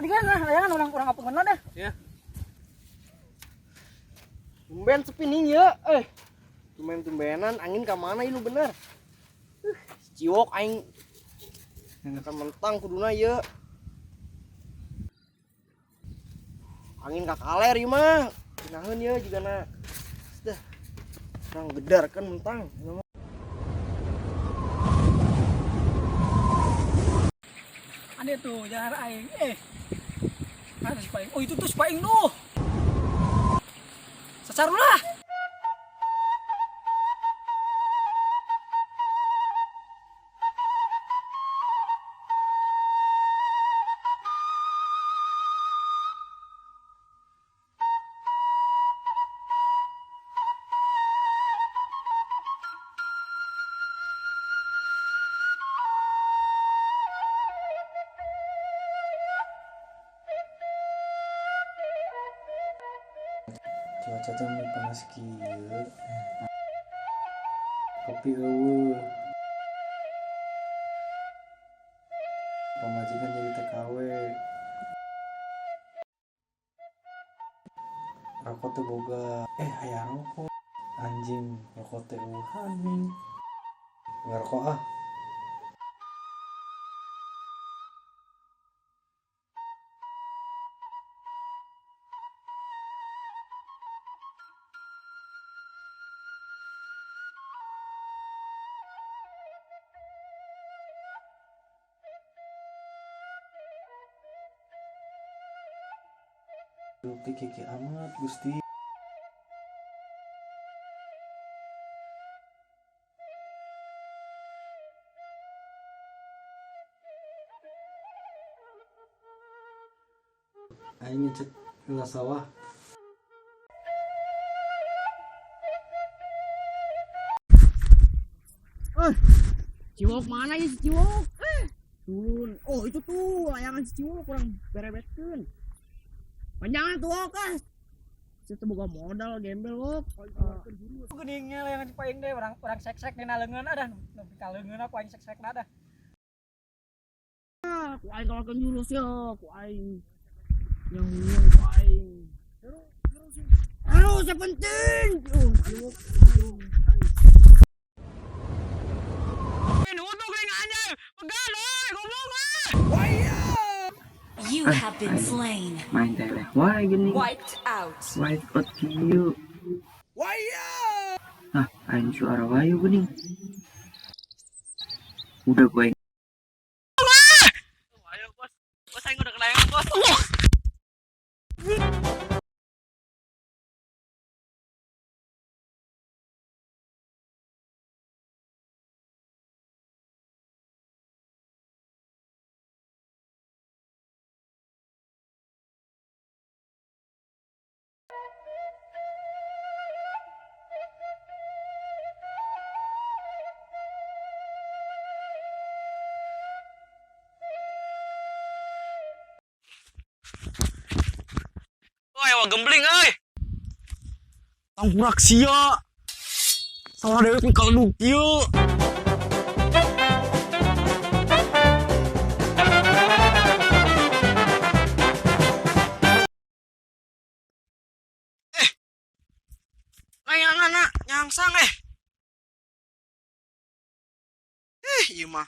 tadi kan layangan orang apa mana dah? Ya. Tumben sepi nih ya. Tumben-tumbenan angin ke mana ini bener. Ciwok aing akan mentang kuduna ya. Angin ka kaler ieu mah. Naheun ya jigana. Dah. Orang gedar kan mentang. Ada tuh jangan aing. Ada si Paing. Oh itu tuh si Paing tuh. Sacarulah. Cuaca teh mun panas kieu. Kopi eueuh. Pamajikan jadi TKW. Rokok teh boga. Aya rokok. Anjing, rokok teh eueuhan nih. Ngerokok ah. Bukti kiki amat Gusti. Aing ngecek heula sawah. Ciwok mana ya si Ciwok? Turun. Oh itu tuh layangan si Ciwok kurang berebetkeun. Panjangan tuh kan. Situ boga modal gembel wok. Geningnya layangan si Paing deh orang sek-sek dina leungeun ada. Nepi ka leungeun aku aing sek-sek ada. Ku aing kalahkeun jurus ya, ku aing. Yang ku aing. Harus penting. Ciwok. You have been slain. Main tele. Why gini? Wiped out. White out kieu. Ah, aing suara wayu geuning. Udah gue. Ayo bos. Bos aing udah kelayangan bos. Wah, gembling euy. Tangkurak sia. Salah dewe kalau kieu. Layangan nyangsang ieu mah.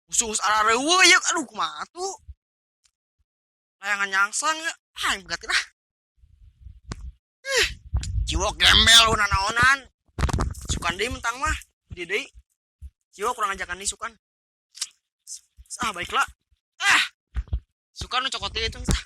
Usus arareueuh ya aduh kumaha tuh. Layangan nyangsang aing begatin ah. Ciwok gembel udah naonan. Sukan deui mentang mah. Di deui. Ciwok kurang ajakan deui sukan. Baiklah. Sukan nu cokot deui itu sah.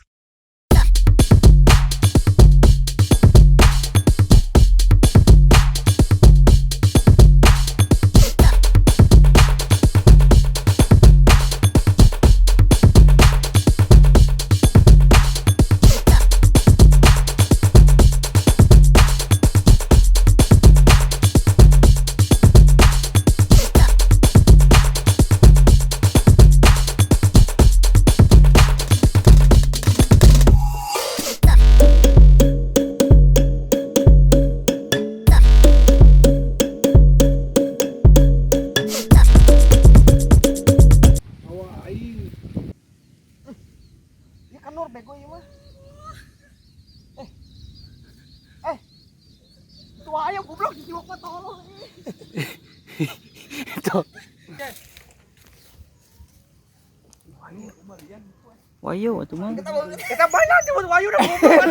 Wayo atuh mah. Kita banyak cuma wayu udah bukan.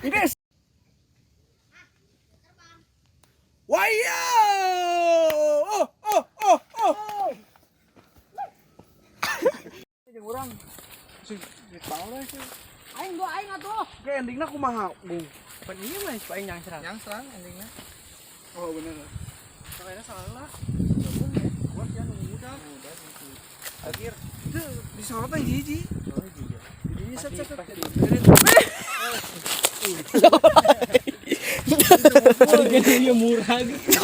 Ini wayo. Oh. Jeung urang. Sing bae sih. Aing doa aing atuh. Ke endingna kumaha, Bung? Pan ieu mah supaya nyangserang. Nyangserang endingnya. Oh, bener. Kayaknya salah. Buat yang muda. Akhir itu disorot yang hiji. Oh, hiji. Ini set. Harga dia murah gitu.